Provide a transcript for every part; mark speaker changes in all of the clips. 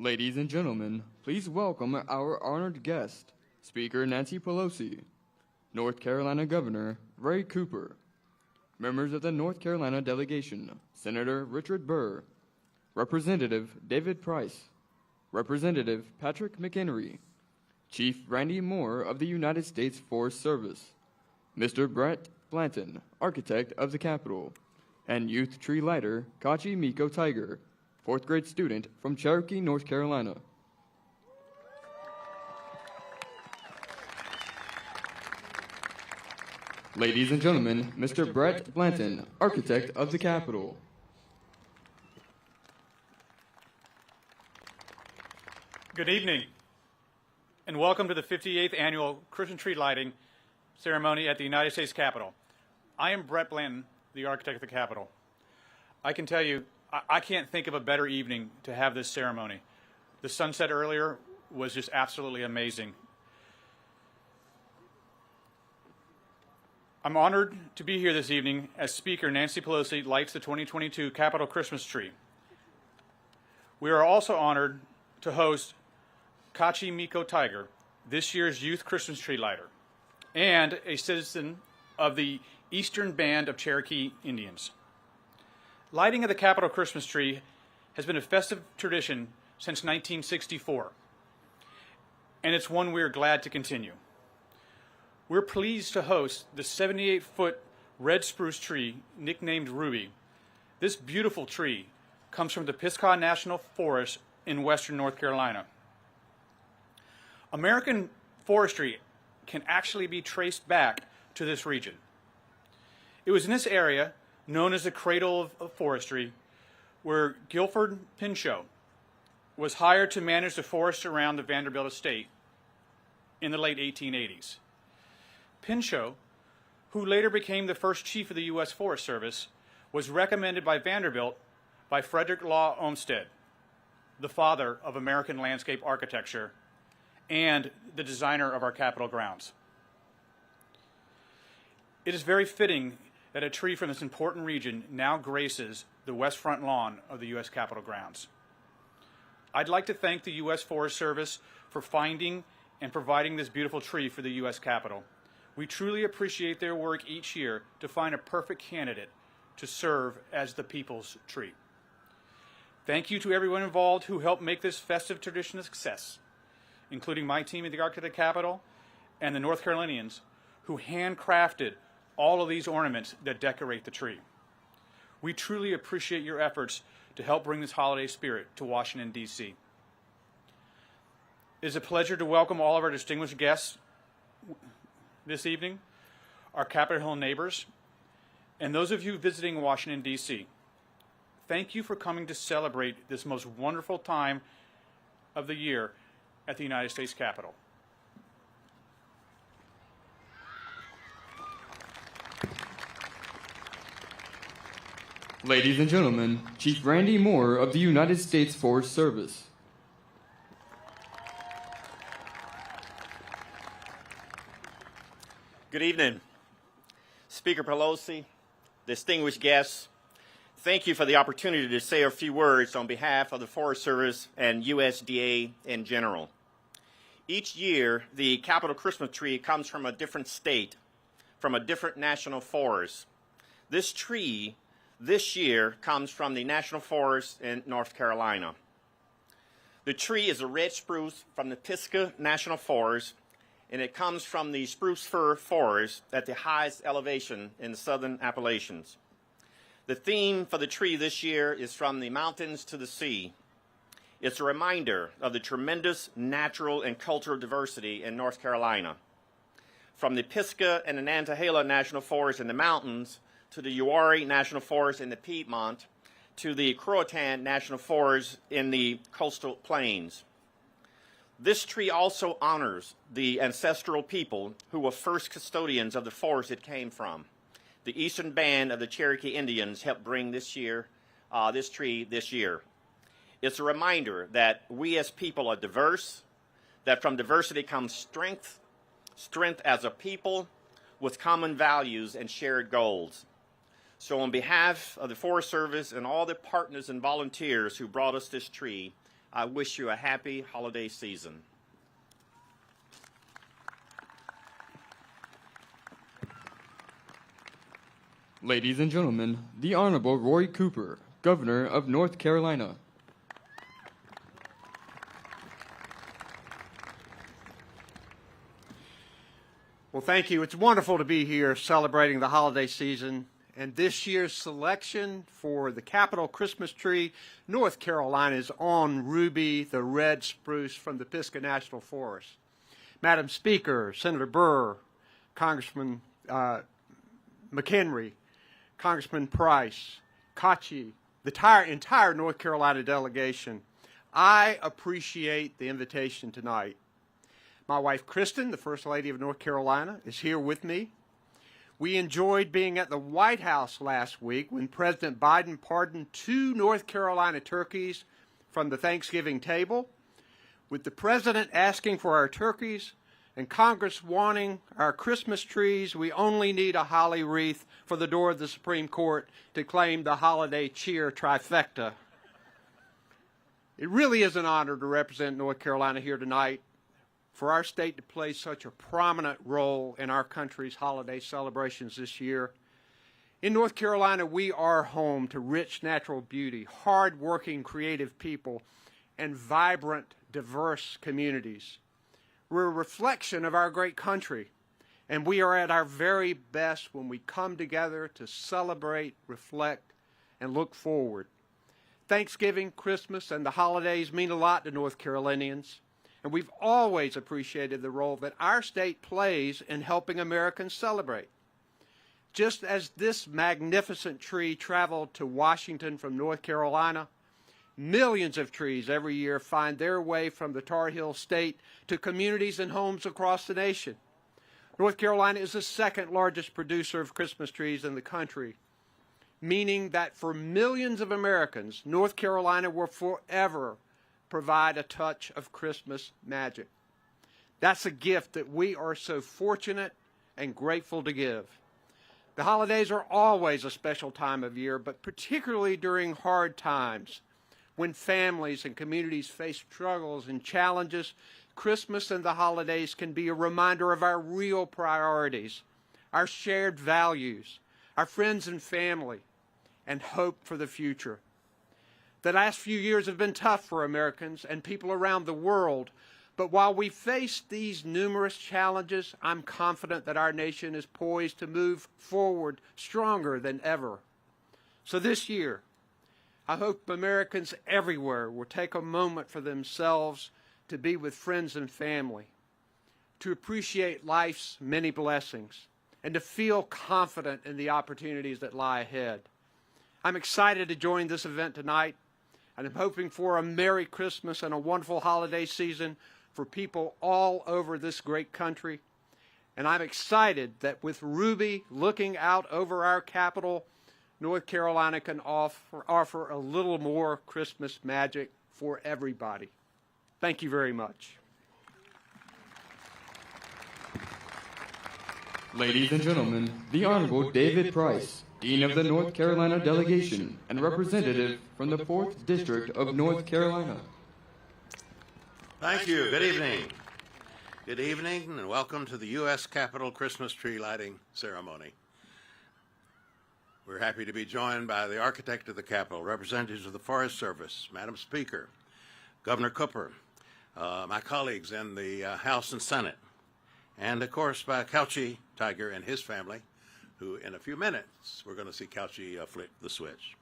Speaker 1: Ladies and gentlemen, please welcome our honored guest, Speaker Nancy Pelosi, North Carolina Governor Ray Cooper, members of the North Carolina delegation, Senator Richard Burr, Representative David Price, Representative Patrick McHenry, Chief Randy Moore of the United States Forest Service, Mr. Brett Blanton, Architect of the Capitol, and Youth Tree Lighter Kachi Tiger, fourth grade student from Cherokee, North Carolina. Ladies and gentlemen, Mr. Brett Blanton, Architect of the Capitol.
Speaker 2: Good evening, and welcome to the 58th Annual Christmas Tree Lighting Ceremony at the United States Capitol. I am Brett Blanton, the Architect of the Capitol. I can tell you, I can't think of a better evening to have this ceremony. The sunset earlier was just absolutely amazing. I'm honored to be here this evening as Speaker Nancy Pelosi lights the 2022 Capitol Christmas tree. We are also honored to host Kachi Tiger, this year's Youth Christmas Tree Lighter, and a citizen of the Eastern Band of Cherokee Indians. Lighting of the Capitol Christmas tree has been a festive tradition since 1964, and it's one we are glad to continue. We're pleased to host the 78-foot red spruce tree nicknamed Ruby. This beautiful tree comes from the Pisgah National Forest in western North Carolina. American forestry can actually be traced back to this region. It was in this area, known as the cradle of forestry, where Guilford Pinchot was hired to manage the forest around the Vanderbilt estate in the late 1880s. Pinchot, who later became the first chief of the U.S. Forest Service, was recommended by Vanderbilt by Frederick Law Olmsted, the father of American landscape architecture and the designer of our Capitol grounds. It is very fitting that a tree from this important region now graces the west front lawn of the U.S. Capitol grounds. I'd like to thank the U.S. Forest Service for finding and providing this beautiful tree for the U.S. Capitol. We truly appreciate their work each year to find a perfect candidate to serve as the people's tree. Thank you to everyone involved who helped make this festive tradition a success, including my team at the Architect of the Capitol and the North Carolinians who handcrafted all of these ornaments that decorate the tree. We truly appreciate your efforts to help bring this holiday spirit to Washington, D.C. It is a pleasure to welcome all of our distinguished guests this evening, our Capitol Hill neighbors, and those of you visiting Washington, D.C. Thank you for coming to celebrate this most wonderful time of the year at the United States Capitol.
Speaker 1: Ladies and gentlemen, Chief Randy Moore of the United States Forest Service.
Speaker 3: Good evening. Speaker Pelosi, distinguished guests, thank you for the opportunity to say a few words on behalf of the Forest Service and USDA in general. Each year, the Capitol Christmas tree comes from a different state, from a different national forest. This tree this year comes from the National Forest in North Carolina. The tree is a red spruce from the Pisgah National Forest, and it comes from the spruce fir forest at the highest elevation in the southern Appalachians. The theme for the tree this year is From the Mountains to the Sea. It's a reminder of the tremendous natural and cultural diversity in North Carolina. From the Pisgah and the Nantahala National Forest in the mountains to the Uwharrie National Forest in the Piedmont, to the Croatan National Forest in the coastal plains. This tree also honors the ancestral people who were first custodians of the forest it came from. The Eastern Band of the Cherokee Indians helped bring this tree this year. It's a reminder that we as people are diverse, that from diversity comes strength, strength as a people with common values and shared goals. So on behalf of the Forest Service and all the partners and volunteers who brought us this tree, I wish you a happy holiday season.
Speaker 1: Ladies and gentlemen, the Honorable Roy Cooper, Governor of North Carolina.
Speaker 4: Well, thank you. It's wonderful to be here celebrating the holiday season. And this year's selection for the Capitol Christmas tree, North Carolina, is on Ruby, the red spruce from the Pisgah National Forest. Madam Speaker, Senator Burr, Congressman McHenry, Congressman Price, Kachi, the entire North Carolina delegation, I appreciate the invitation tonight. My wife, Kristen, the First Lady of North Carolina, is here with me. We enjoyed being at the White House last week when President Biden pardoned 2 North Carolina turkeys from the Thanksgiving table. With the President asking for our turkeys and Congress wanting our Christmas trees, we only need a holly wreath for the door of the Supreme Court to claim the holiday cheer trifecta. It really is an honor to represent North Carolina here tonight, for our state to play such a prominent role in our country's holiday celebrations this year. In North Carolina, we are home to rich natural beauty, hard-working, creative people, and vibrant, diverse communities. We're a reflection of our great country, and we are at our very best when we come together to celebrate, reflect, and look forward. Thanksgiving, Christmas, and the holidays mean a lot to North Carolinians. And we've always appreciated the role that our state plays in helping Americans celebrate. Just as this magnificent tree traveled to Washington from North Carolina, millions of trees every year find their way from the Tar Heel State to communities and homes across the nation. North Carolina is the second largest producer of Christmas trees in the country, meaning that for millions of Americans, North Carolina will forever provide a touch of Christmas magic. That's a gift that we are so fortunate and grateful to give. The holidays are always a special time of year, but particularly during hard times, when families and communities face struggles and challenges, Christmas and the holidays can be a reminder of our real priorities, our shared values, our friends and family, and hope for the future. The last few years have been tough for Americans and people around the world, but while we face these numerous challenges, I'm confident that our nation is poised to move forward stronger than ever. So this year, I hope Americans everywhere will take a moment for themselves to be with friends and family, to appreciate life's many blessings, and to feel confident in the opportunities that lie ahead. I'm excited to join this event tonight, and I'm hoping for a Merry Christmas and a wonderful holiday season for people all over this great country. And I'm excited that with Ruby looking out over our capital, North Carolina can offer a little more Christmas magic for everybody. Thank you very much.
Speaker 1: Ladies and gentlemen, the Honorable David Price, Dean of the North Carolina Delegation and representative from the 4th District of North Carolina.
Speaker 5: Thank you. Good evening. Good evening, and welcome to the U.S. Capitol Christmas tree lighting ceremony. We're happy to be joined by the architect of the Capitol, representatives of the Forest Service, Madam Speaker, Governor Cooper, my colleagues in the House and Senate, and of course by Kachi Tiger and his family, who in a few minutes we're going to see Kachi flick the switch.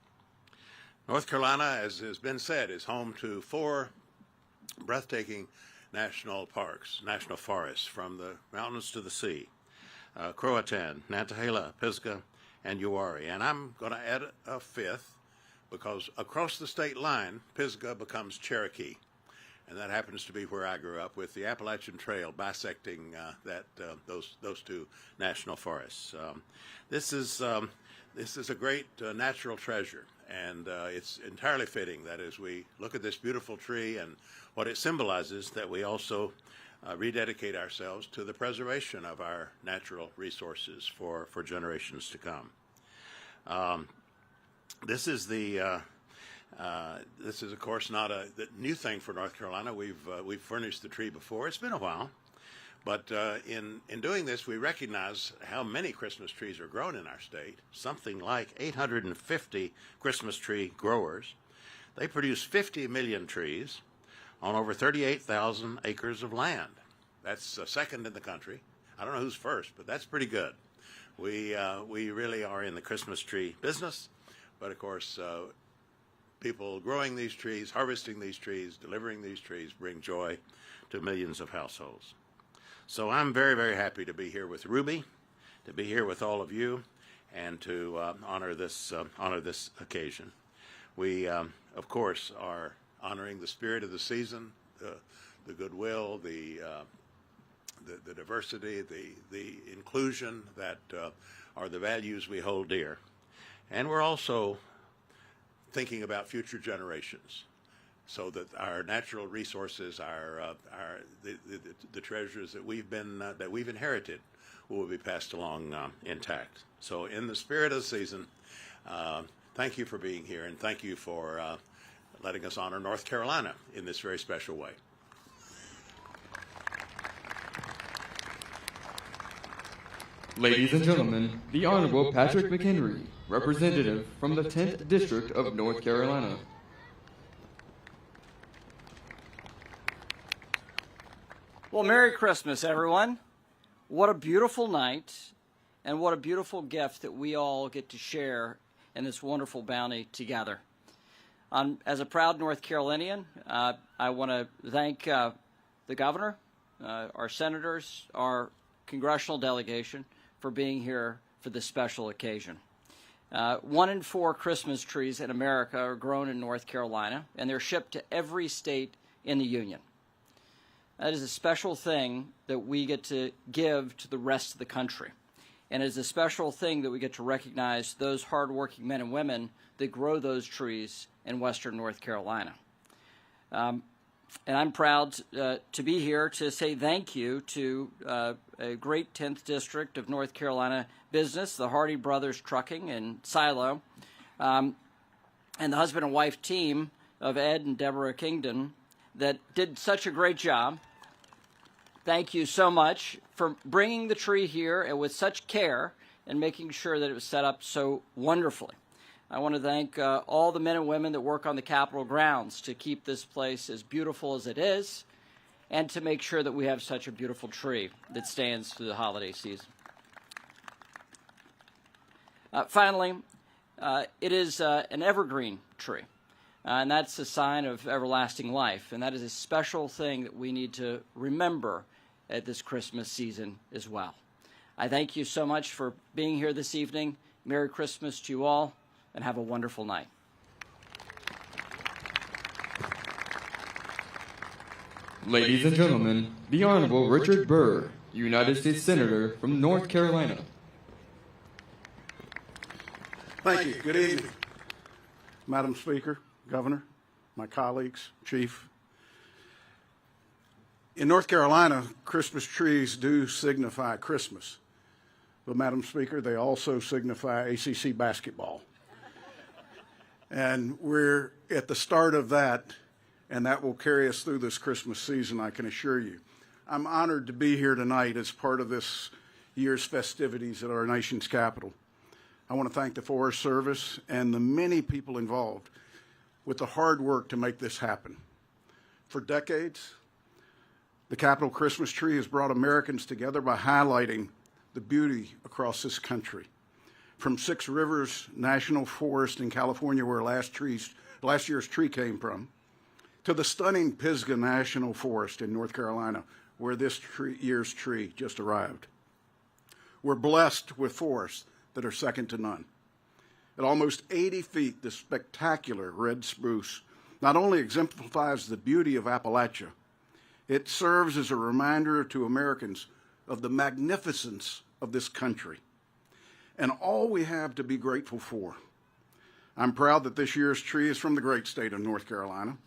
Speaker 5: North Carolina, as has been said, is home to 4 breathtaking national parks, national forests, from the mountains to the sea. Croatan, Nantahala, Pisgah, and Uwharrie. And I'm going to add a fifth, because across the state line, Pisgah becomes Cherokee. And that happens to be where I grew up, with the Appalachian Trail bisecting those two national forests. This is a great natural treasure, and it's entirely fitting that as we look at this beautiful tree and what it symbolizes, that we also rededicate ourselves to the preservation of our natural resources for generations to come. This is of course not a new thing for North Carolina. We've furnished the tree before. It's been a while, but in doing this, we recognize how many Christmas trees are grown in our state. Something like 850 Christmas tree growers. They produce 50 million trees on over 38,000 acres of land. That's second in the country. I don't know who's first, but that's pretty good. We really are in the Christmas tree business, but of course, people growing these trees, harvesting these trees, delivering these trees bring joy to millions of households. So I'm very, very happy to be here with Ruby, to be here with all of you, and to honor this occasion. We, of course, are honoring the spirit of the season, the goodwill, the diversity, the inclusion that are the values we hold dear. And we're also thinking about future generations, so that our natural resources, the treasures that we've inherited, will be passed along intact. So, in the spirit of the season, thank you for being here, and thank you for letting us honor North Carolina in this very special way.
Speaker 1: Ladies and gentlemen, the Honorable Patrick McHenry, representative from the 10th District of North Carolina.
Speaker 6: Well, Merry Christmas, everyone. What a beautiful night, and what a beautiful gift that we all get to share in this wonderful bounty together. As a proud North Carolinian, I want to thank the governor, our senators, our congressional delegation for being here for this special occasion. 1 in 4 Christmas trees in America are grown in North Carolina, and they're shipped to every state in the Union. That is a special thing that we get to give to the rest of the country. And it is a special thing that we get to recognize those hardworking men and women that grow those trees in western North Carolina. And I'm proud to be here to say thank you to a great 10th District of North Carolina business, the Hardy Brothers Trucking in Silo, and the husband and wife team of Ed and Deborah Kingdon that did such a great job. Thank you so much for bringing the tree here and with such care and making sure that it was set up so wonderfully. I want to thank all the men and women that work on the Capitol grounds to keep this place as beautiful as it is, and to make sure that we have such a beautiful tree that stands through the holiday season. Finally, it is an evergreen tree, and that's a sign of everlasting life, and that is a special thing that we need to remember at this Christmas season as well. I thank you so much for being here this evening. Merry Christmas to you all, and have a wonderful night.
Speaker 1: Ladies and gentlemen, the Honorable Richard Burr, United States Senator from North Carolina.
Speaker 7: Thank you. Good evening, Madam Speaker, Governor, my colleagues, Chief. In North Carolina, Christmas trees do signify Christmas. But, Madam Speaker, they also signify ACC basketball. And we're at the start of that, and that will carry us through this Christmas season, I can assure you. I'm honored to be here tonight as part of this year's festivities at our nation's capital. I want to thank the Forest Service and the many people involved with the hard work to make this happen. For decades, the Capitol Christmas tree has brought Americans together by highlighting the beauty across this country. From Six Rivers National Forest in California, where last year's tree came from, to the stunning Pisgah National Forest in North Carolina, where this year's tree just arrived. We're blessed with forests that are second to none. At almost 80 feet, this spectacular red spruce not only exemplifies the beauty of Appalachia, it serves as a reminder to Americans of the magnificence of this country and all we have to be grateful for. I'm proud that this year's tree is from the great state of North Carolina,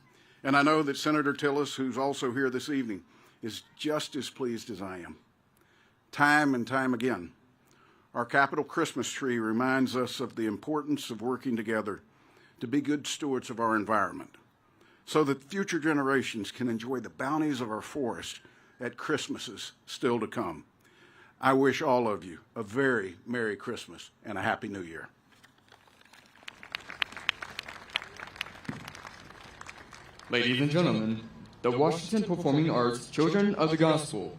Speaker 7: and I know that Senator Tillis, who's also here this evening, is just as pleased as I am. Time and time again, our Capitol Christmas tree reminds us of the importance of working together to be good stewards of our environment so that future generations can enjoy the bounties of our forest at Christmases still to come. I wish all of you a very Merry Christmas and a Happy New Year.
Speaker 1: Ladies and gentlemen, the Washington Performing Arts Children of the Gospel.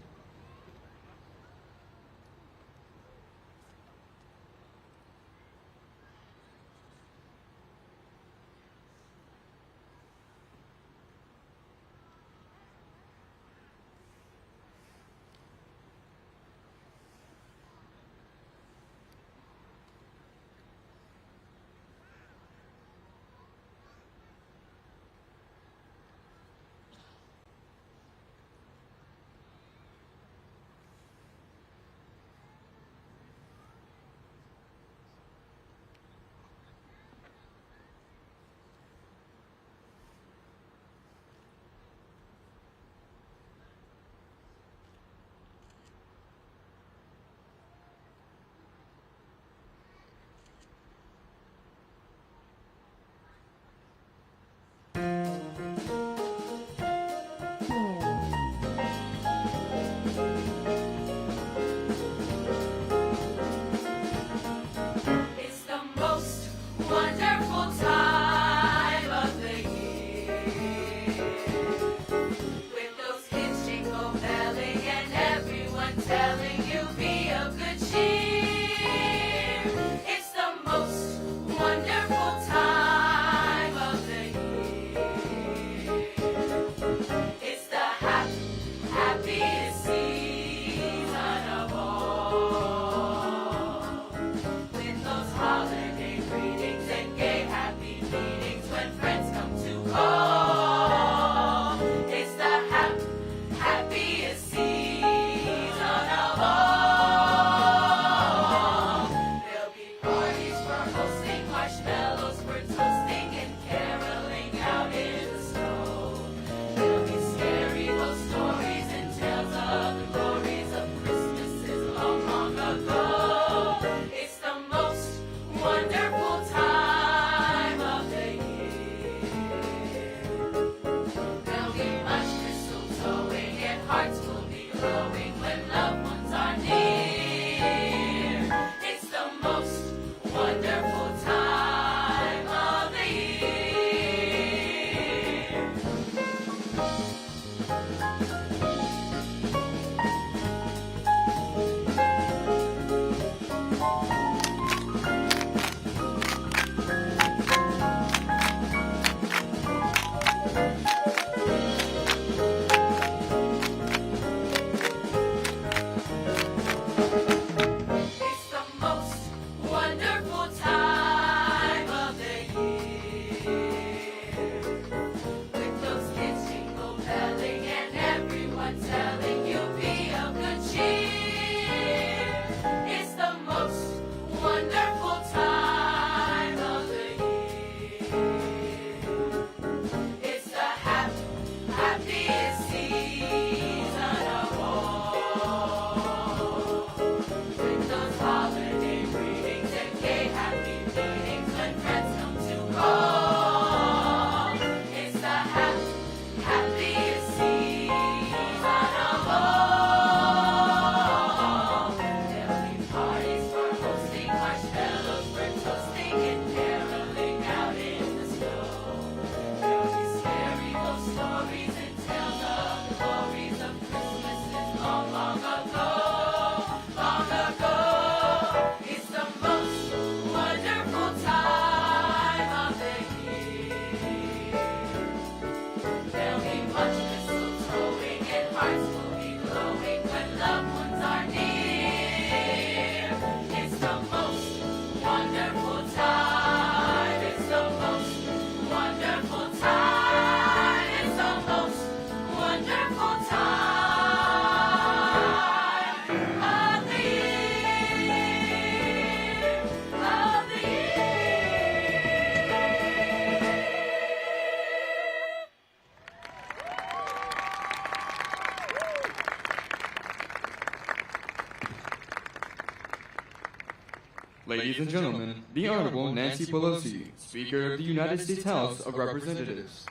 Speaker 1: Ladies and gentlemen, the Honorable Nancy Pelosi, Speaker of the United States House of Representatives.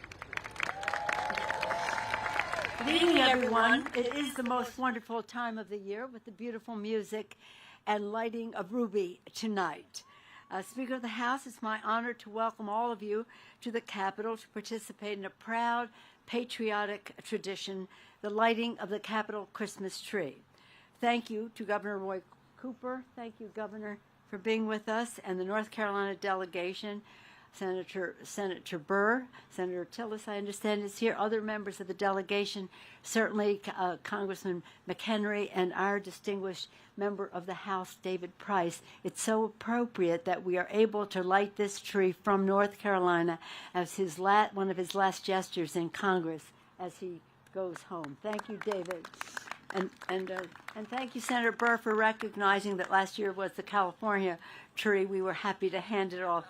Speaker 8: Good evening, everyone. It is the most wonderful time of the year with the beautiful music and lighting of Ruby tonight. Speaker of the House, it's my honor to welcome all of you to the Capitol to participate in a proud, patriotic tradition, the lighting of the Capitol Christmas tree. Thank you to Governor Roy Cooper. Thank you, Governor, for being with us, and the North Carolina delegation. Senator Burr, Senator Tillis, I understand, is here. Other members of the delegation, certainly Congressman McHenry and our distinguished member of the House, David Price. It's so appropriate that we are able to light this tree from North Carolina as one of his last gestures in Congress as he goes home. Thank you, David. And thank you, Senator Burr, for recognizing that last year was the California tree. We were happy to hand it off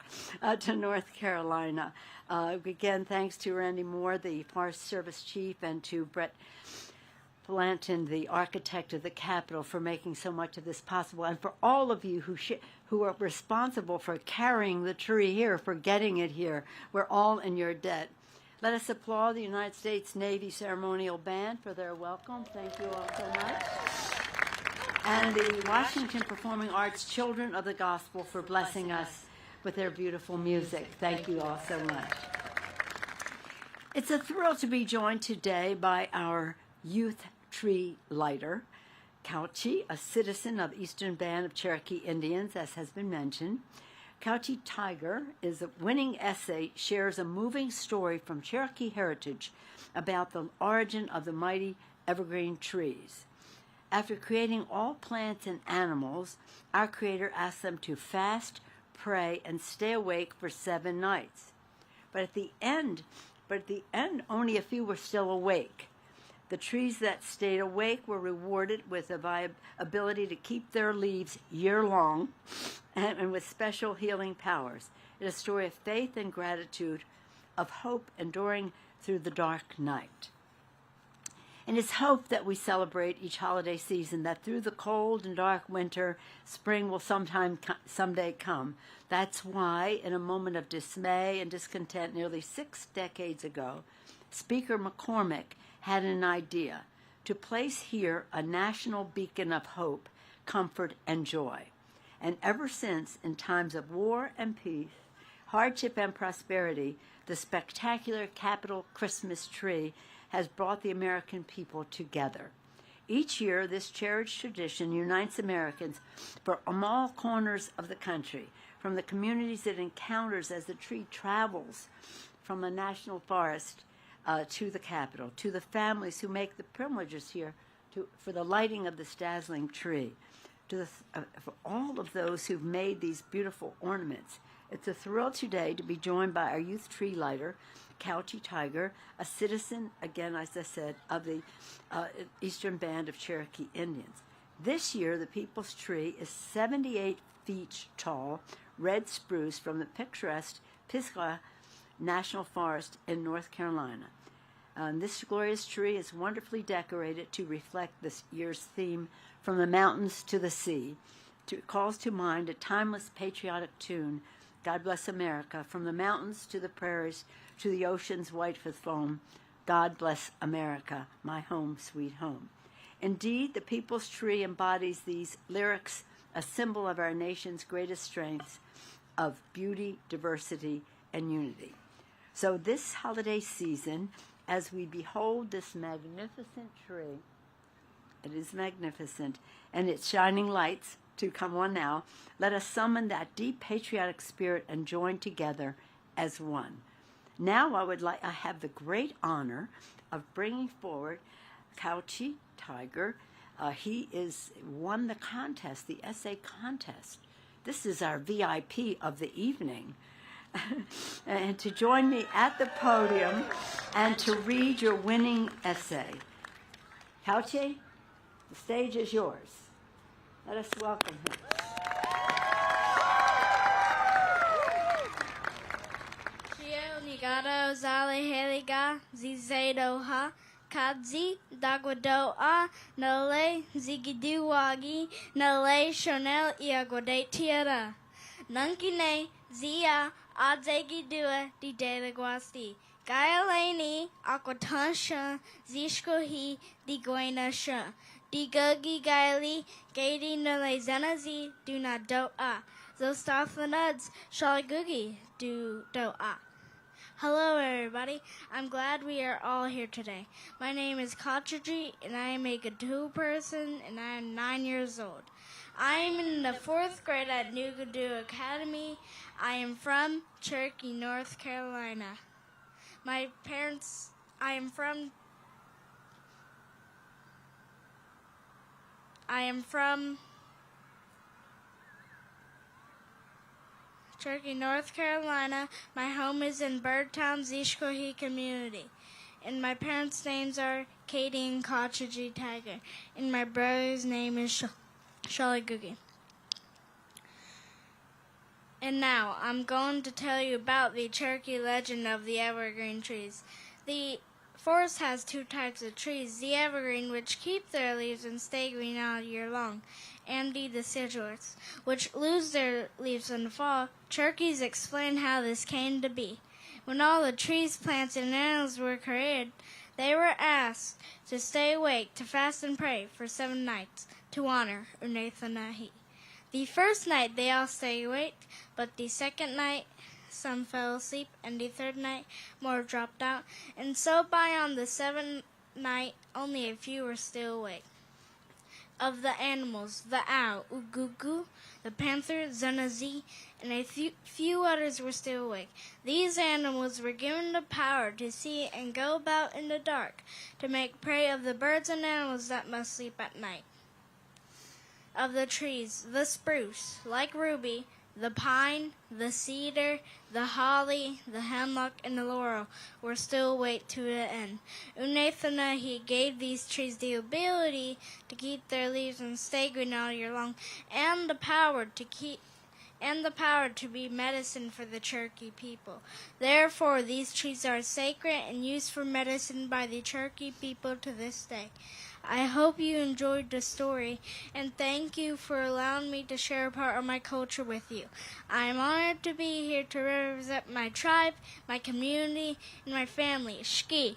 Speaker 8: to North Carolina. Again, thanks to Randy Moore, the Forest Service Chief, and to Brett Blanton, the architect of the Capitol, for making so much of this possible, and for all of you who are responsible for carrying the tree here, for getting it here. We're all in your debt. Let us applaud the United States Navy Ceremonial Band for their welcome. Thank you all so much. And the Washington Performing Arts Children of the Gospel for blessing us with their beautiful music. Thank you all so much. It's a thrill to be joined today by our youth tree lighter, Kachi, a citizen of Eastern Band of Cherokee Indians, as has been mentioned. Kachi Tiger is a winning essay, shares a moving story from Cherokee heritage about the origin of the mighty evergreen trees. After creating all plants and animals, our Creator asked them to fast, pray, and stay awake for 7 nights. But at the end, only a few were still awake. The trees that stayed awake were rewarded with the ability to keep their leaves year-long and with special healing powers. It is a story of faith and gratitude, of hope enduring through the dark night. And it's hope that we celebrate each holiday season, that through the cold and dark winter, spring will someday come. That's why, in a moment of dismay and discontent nearly 6 decades ago, Speaker McCormick had an idea to place here a national beacon of hope, comfort, and joy. And ever since, in times of war and peace, hardship and prosperity, the spectacular Capitol Christmas tree has brought the American people together. Each year, this cherished tradition unites Americans from all corners of the country, from the communities it encounters as the tree travels from the national forest to the Capitol, to the families who make the privileges here for the lighting of this dazzling tree, for all of those who've made these beautiful ornaments. It's a thrill today to be joined by our youth tree lighter, Kachi Tiger, a citizen, again, as I said, of the Eastern Band of Cherokee Indians. This year, the People's Tree is 78 feet tall, red spruce from the picturesque Pisgah National Forest in North Carolina. This glorious tree is wonderfully decorated to reflect this year's theme, From the Mountains to the Sea. It calls to mind a timeless patriotic tune, God Bless America, from the mountains to the prairies to the ocean's white with foam. God bless America, my home, sweet home. Indeed, the People's Tree embodies these lyrics, a symbol of our nation's greatest strengths of beauty, diversity, and unity. So this holiday season, as we behold this magnificent tree, it is magnificent, and its shining lights to come on now, let us summon that deep patriotic spirit and join together as one. Now I have the great honor of bringing forward Kachi Tiger. He won the contest, the essay contest. This is our VIP of the evening. And to join me at the podium and to read your winning essay. Kachi, the stage is yours. Let us welcome him.
Speaker 9: Nigado Zali Heliga Zizedoha Kadzi Dagwadoa Nole Zigiduagi Nole Chanel Iagodate Tierra. Nunkine, Zia, Adzegi Dua, Di De La Guasti. Gailani, Aquatansha, Zishkohi, Di Guena Sha. Di Gugi Gaili, Gadi Nule Zenazi, Do Not Do A. Zostophanuds, Shalagugi, Do A. Hello, everybody. I'm glad we are all here today. My name is Kachi, and I am a Gadu person, and I am 9 years old. I am in the 4th grade at New Gadu Academy. I am from Cherokee, North Carolina. I am from Cherokee, North Carolina. My home is in Birdtown, Zishkohi community. And my parents' names are Katie and Kachi Tiger. And my brother's name is Shalagugi. And now, I'm going to tell you about the Cherokee legend of the evergreen trees. The forest has 2 types of trees, the evergreen, which keep their leaves and stay green all year long, and the deciduous, which lose their leaves in the fall. Cherokees explain how this came to be. When all the trees, plants, and animals were created, they were asked to stay awake, to fast and pray for 7 nights, to honor Unathanahi. The first night they all stayed awake, but the second night some fell asleep, and the third night more dropped out, and so by on the 7th night only a few were still awake. Of the animals, the owl, Ugugu, the panther, Zenazi, and a few others were still awake. These animals were given the power to see and go about in the dark, to make prey of the birds and animals that must sleep at night. Of the trees, the spruce, like Ruby, the pine, the cedar, the holly, the hemlock, and the laurel were still awake to the end. Unathanahi gave these trees the ability to keep their leaves and stay green all year long, and the power to be medicine for the Cherokee people. Therefore, these trees are sacred and used for medicine by the Cherokee people to this day. I hope you enjoyed the story, and thank you for allowing me to share a part of my culture with you. I am honored to be here to represent my tribe, my community, and my family. Shki.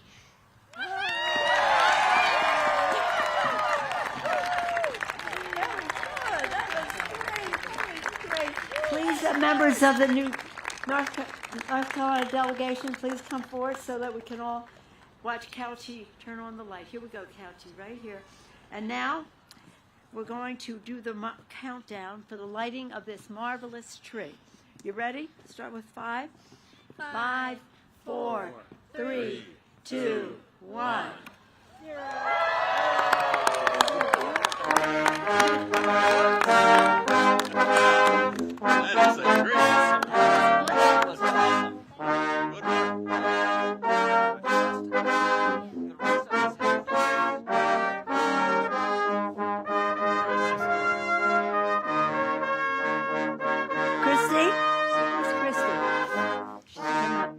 Speaker 8: Please, members of the new North Carolina delegation, please come forward so that we can all watch Kachi turn on the light. Here we go, Kachi, right here. And now we're going to do the countdown for the lighting of this marvelous tree. You ready? Start with 5. 5, 4, 3, 2, 1.
Speaker 5: That is a great.
Speaker 6: That was awesome.
Speaker 5: Good work.
Speaker 8: Christy? Where's Christy? She's coming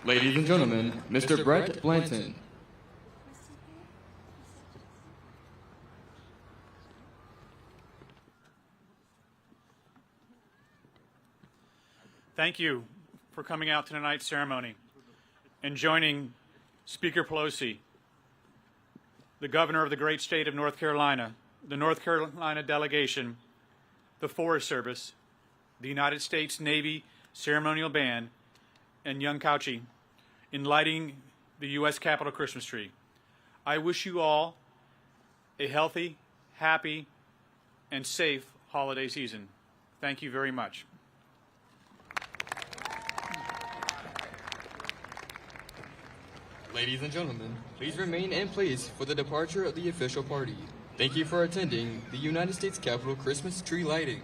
Speaker 1: Ladies and gentlemen, Mr. Brett Blanton.
Speaker 2: Thank you for coming out to tonight's ceremony and joining Speaker Pelosi, the governor of the great state of North Carolina, the North Carolina delegation, the Forest Service, the United States Navy Ceremonial Band, and young Kachi in lighting the U.S. Capitol Christmas tree. I wish you all a healthy, happy, and safe holiday season. Thank you very much.
Speaker 1: Ladies and gentlemen, please remain in place for the departure of the official party. Thank you for attending the United States Capitol Christmas tree lighting.